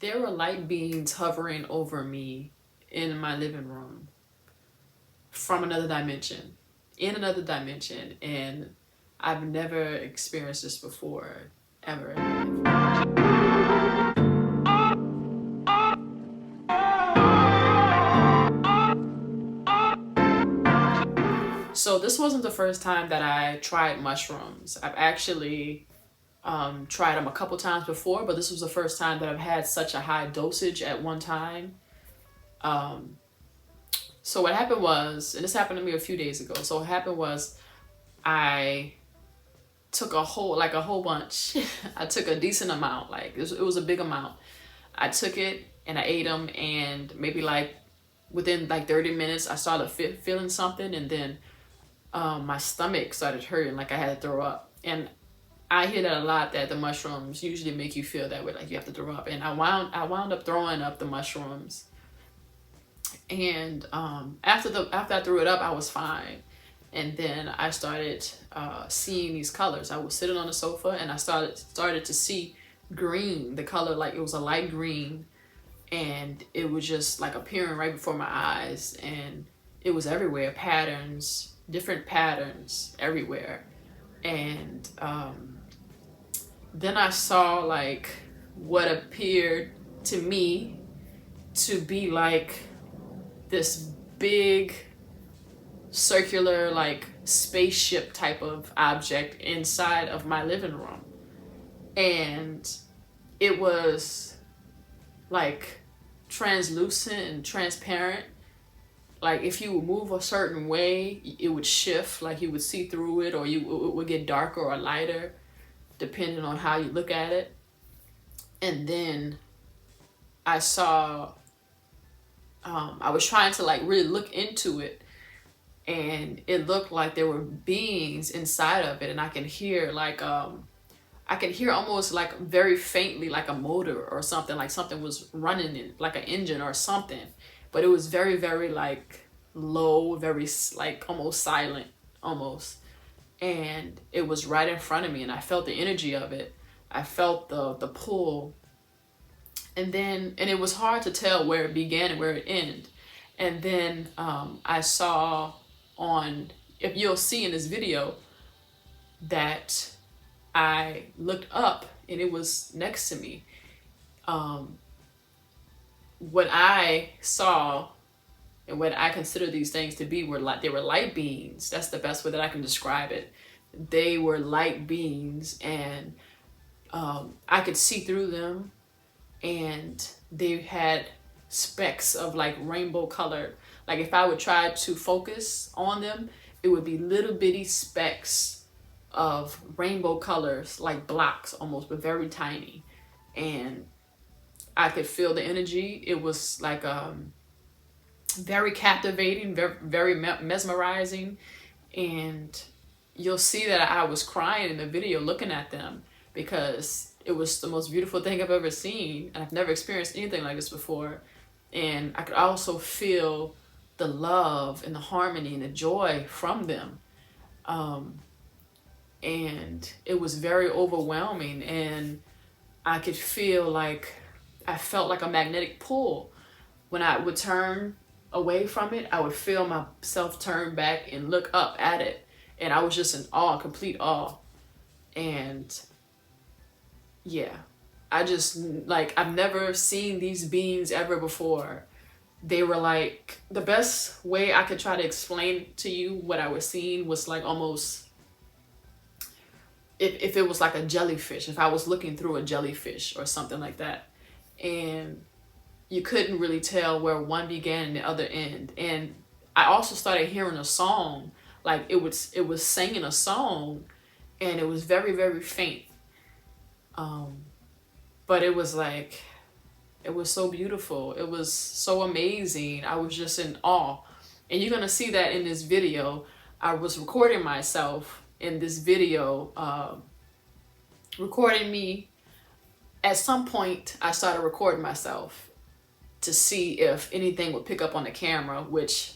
There were light beings hovering over me in my living room from another dimension, in another dimension, and I've never experienced this before, ever in my life. So this wasn't the first time that I tried mushrooms. I've actually tried them a couple times before, but this was the first time that I've had such a high dosage at one time. Um, so what happened was, and this happened to me a few days ago. So what happened was I took a whole bunch. I took a decent amount, like it was a big amount. I took it and I ate them, and maybe like within like 30 minutes, I started feeling something, and then my stomach started hurting, like I had to throw up. And I hear that a lot, that the mushrooms usually make you feel that way, like you have to throw up. And I wound up throwing up the mushrooms. And after I threw it up, I was fine. And then I started seeing these colors. I was sitting on the sofa and I started to see green, the color, like it was a light green, and it was just like appearing right before my eyes, and it was everywhere, patterns, different patterns everywhere. And then I saw like what appeared to me to be like this big circular like spaceship type of object inside of my living room. And it was like translucent and transparent. Like if you would move a certain way, it would shift, like you would see through it, or it would get darker or lighter depending on how you look at it. And then I saw, I was trying to like really look into it, and it looked like there were beings inside of it, and I can hear like I can hear almost like very faintly like a motor or something, like something was running in like an engine or something, but it was very very like low, very like almost silent, almost. And it was right in front of me, and I felt the energy of it. I felt the pull. And it was hard to tell where it began and where it ended. And then I saw on, if you'll see in this video, that I looked up and it was next to me. What I saw and what I consider these things to be were like, they were light beings. That's the best way that I can describe it. They were light beings, and I could see through them, and they had specks of like rainbow color. Like if I would try to focus on them, it would be little bitty specks of rainbow colors, like blocks almost, but very tiny. And I could feel the energy. It was like very captivating, very, very mesmerizing. And you'll see that I was crying in the video looking at them, because it was the most beautiful thing I've ever seen, and I've never experienced anything like this before. And I could also feel the love and the harmony and the joy from them. And it was very overwhelming, and I could feel like, I felt like a magnetic pull. When I would turn away from it, I would feel myself turn back and look up at it. And I was just in awe, complete awe. And yeah, I just, like, I've never seen these beings ever before. They were like, the best way I could try to explain to you what I was seeing was like almost, if it was like a jellyfish, if I was looking through a jellyfish or something like that. And you couldn't really tell where one began and the other end. And I also started hearing a song, like it was singing a song, and it was very, very faint. But it was like, it was so beautiful. It was so amazing. I was just in awe. And you're gonna see that in this video. I was recording myself in this video, recording me. At some point, I started recording myself to see if anything would pick up on the camera, which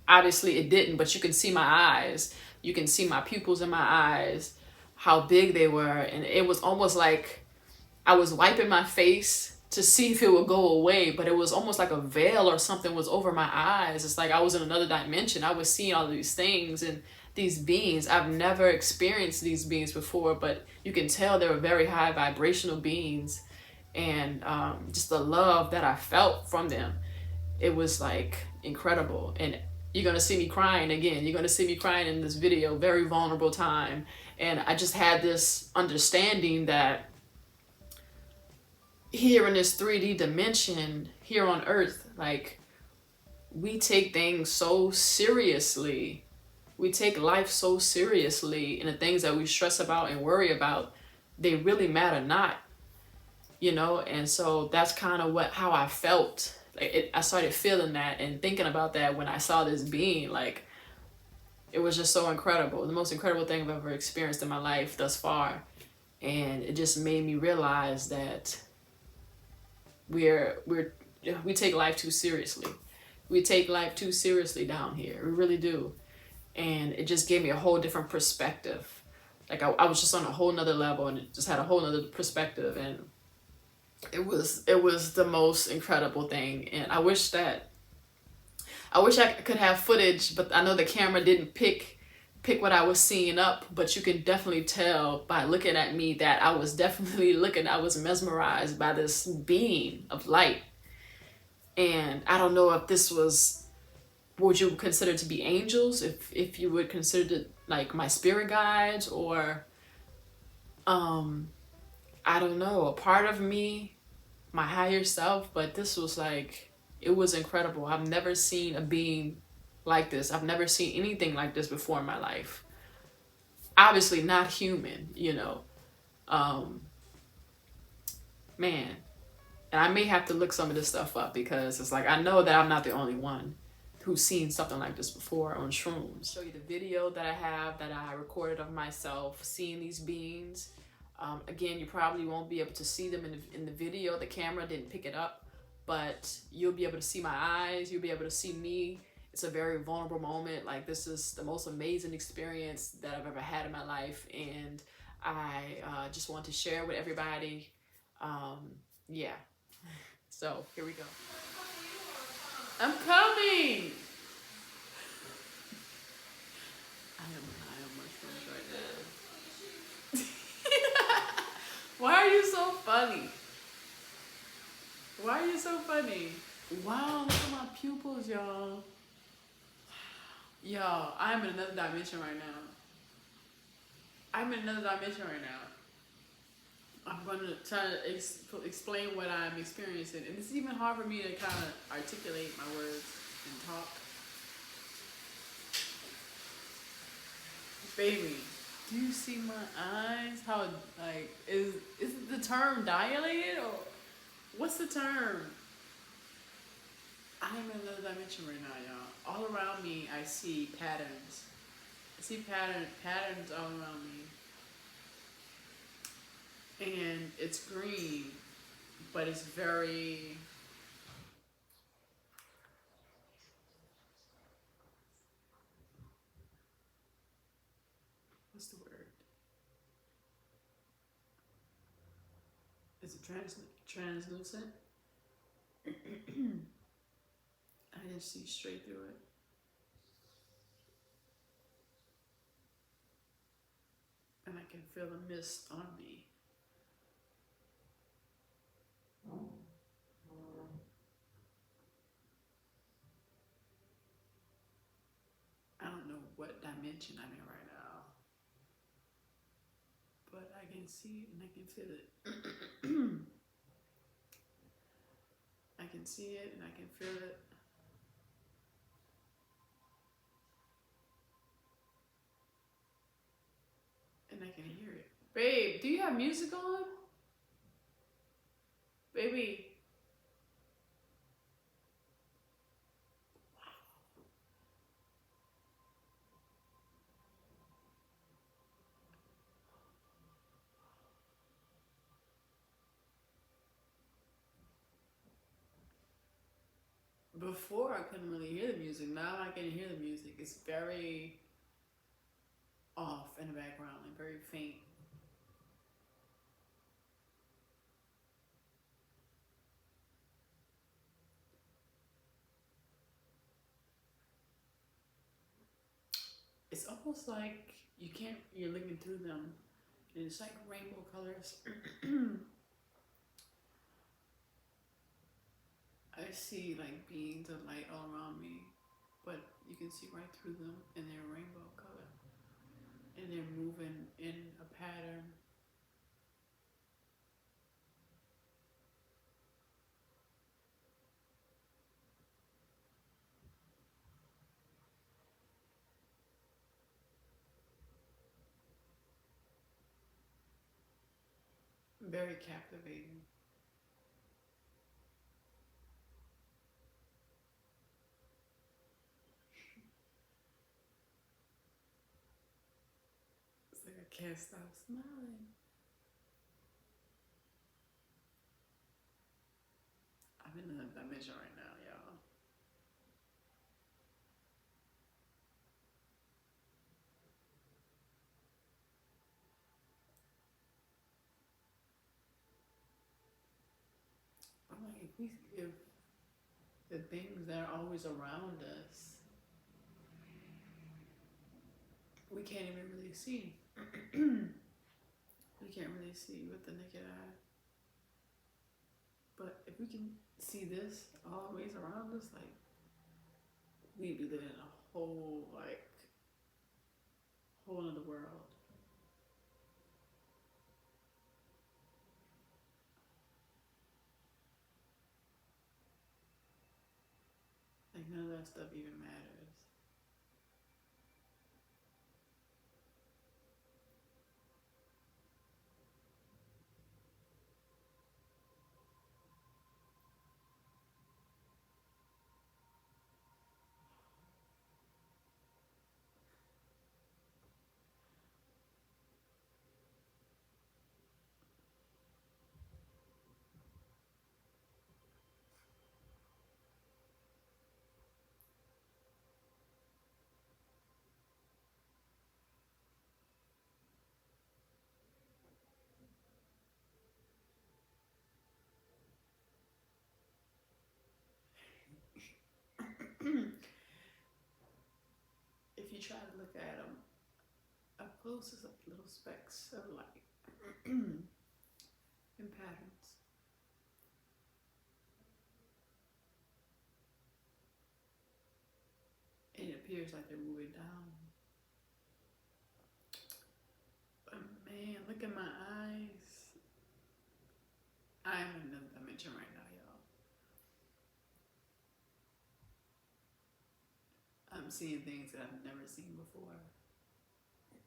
obviously it didn't, but you can see my eyes. You can see my pupils in my eyes, how big they were. And it was almost like I was wiping my face to see if it would go away, but it was almost like a veil or something was over my eyes. It's like I was in another dimension. I was seeing all these things and these beings. I've never experienced these beings before, but you can tell they were very high vibrational beings. And just the love that I felt from them, it was like incredible. And you're gonna see me crying again. You're gonna see me crying in this video, very vulnerable time. And I just had this understanding that here in this 3D dimension, here on Earth, like, we take things so seriously. We take life so seriously, and the things that we stress about and worry about, they really matter not, you know? And so that's kind of how I felt. Like I started feeling that and thinking about that when I saw this being. Like, it was just so incredible. The most incredible thing I've ever experienced in my life thus far. And it just made me realize that we take life too seriously. We take life too seriously down here. We really do. And it just gave me a whole different perspective. Like I was just on a whole nother level, and it just had a whole nother perspective. And it was the most incredible thing. And I wish I could have footage, but I know the camera didn't pick what I was seeing up, but you can definitely tell by looking at me that I was mesmerized by this beam of light. And I don't know if this was, would you consider to be angels, if you would consider it like my spirit guides, or I don't know, a part of me, my higher self. But this was like, it was incredible. I've never seen a being like this. I've never seen anything like this before in my life. Obviously not human, you know. Man, and I may have to look some of this stuff up, because it's like, I know that I'm not the only one who's seen something like this before on shrooms. Show you the video that I have that I recorded of myself seeing these beings. Again, you probably won't be able to see them in the video. The camera didn't pick it up, but you'll be able to see my eyes. You'll be able to see me. It's a very vulnerable moment. Like, this is the most amazing experience that I've ever had in my life, and I just want to share with everybody. Yeah. So here we go. I'm coming. I am high on mushrooms right now. Why are you so funny? Why are you so funny? Wow, look at my pupils, y'all. Y'all, I'm in another dimension right now. I'm in another dimension right now. I'm going to try to explain what I'm experiencing. And it's even hard for me to kind of articulate my words and talk. Baby, do you see my eyes? How, like, is the term dilated, or what's the term? I'm in another dimension right now, y'all. All around me, I see patterns. I see patterns all around me. And it's green, but it's very, what's the word? Is it translucent? I didn't see straight through it. And I can feel the mist on me. I don't know what dimension I'm in right now, but I can see it and I can feel it. I can see it and I can feel it. And I can hear it. Babe, do you have music on? Baby. Before I couldn't really hear the music. Now I can hear the music. It's very off in the background, like very faint. It's almost like you can't, you're looking through them, and it's like rainbow colors. I see like beings of light all around me, but you can see right through them, and they're rainbow color, and they're moving in a pattern. Very captivating. It's like I can't stop smiling. I'm in another dimension right now, y'all. I'm like, if the things that are always around us, we can't even really see. We can't really see with the naked eye. But if we can see this always around us, like we'd be living in a whole whole other world. Like none of that stuff even matters. If you try to look at them up close, it's like little specks of light in patterns. And it appears like they're moving down. But man, look at my eyes. I'm in another dimension right now, y'all. I'm seeing things that I've never seen before.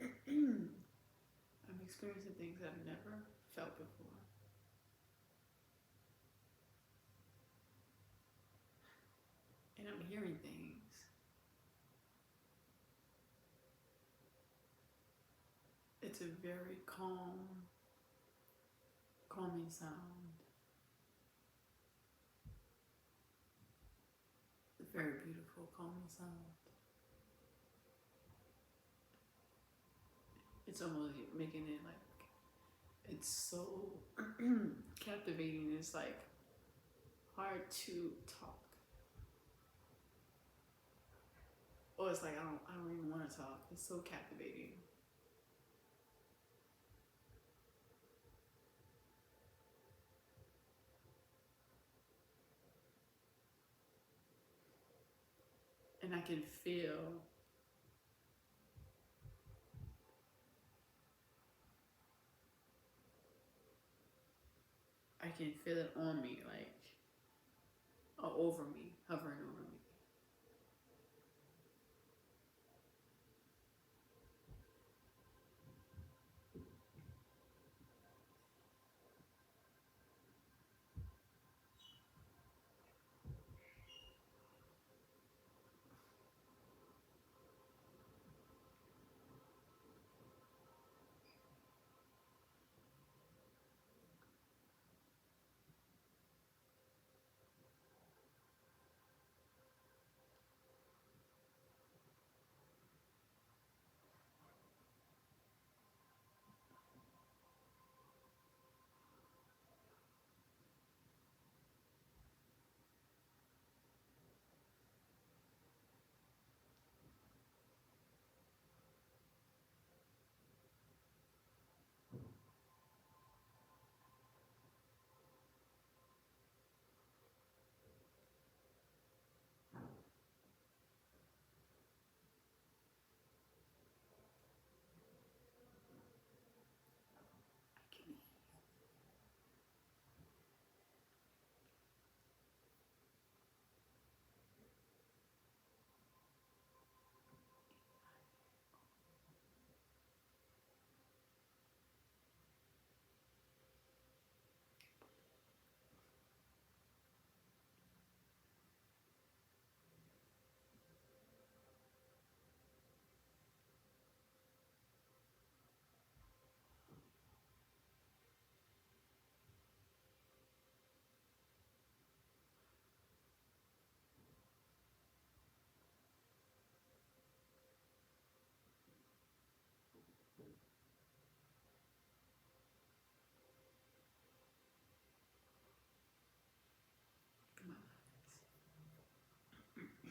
I'm experiencing things that I've never felt before. And I'm hearing things. It's a very calming sound. A very beautiful, calming sound. It's almost making it like, it's so captivating. It's like hard to talk. Or it's like I don't even want to talk. It's so captivating. And I can feel it on me, like, or over me, hovering over me.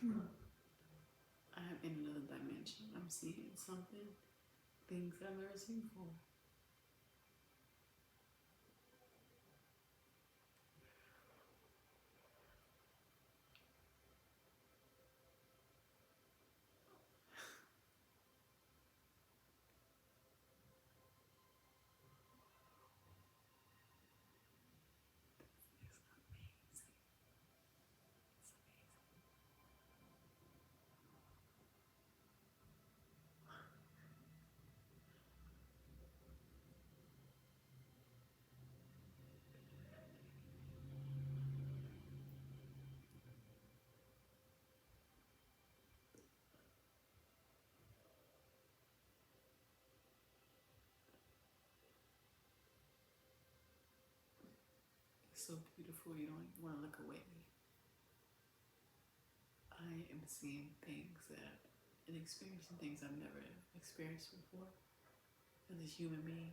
I'm in another dimension. I'm seeing something, things I've never seen before. It's amazing. It's amazing. It's so beautiful, you don't want to look away. I am seeing things that and experiencing things I've never experienced before as a human being.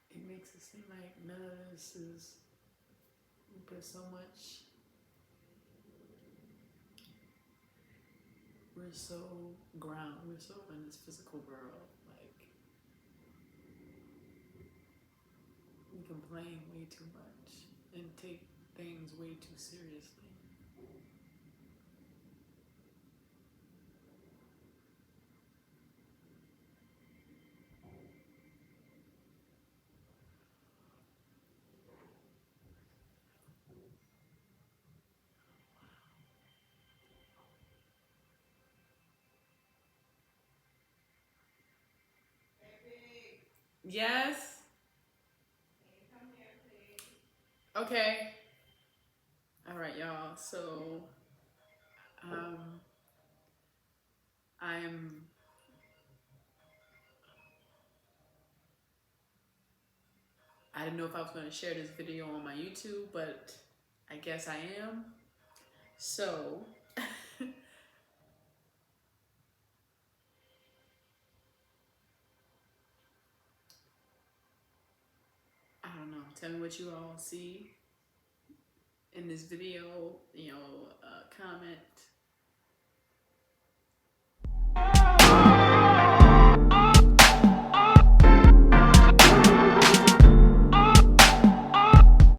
It makes it seem like none of this is, but so much. We're so ground, we're so in this physical world. Like, we complain way too much and take things way too seriously. Yes? Okay. All right, y'all. So, um, I'm I didn't know if I was going to share this video on my YouTube, but I guess I am. So, I don't know. Tell me what you all see in this video. Comment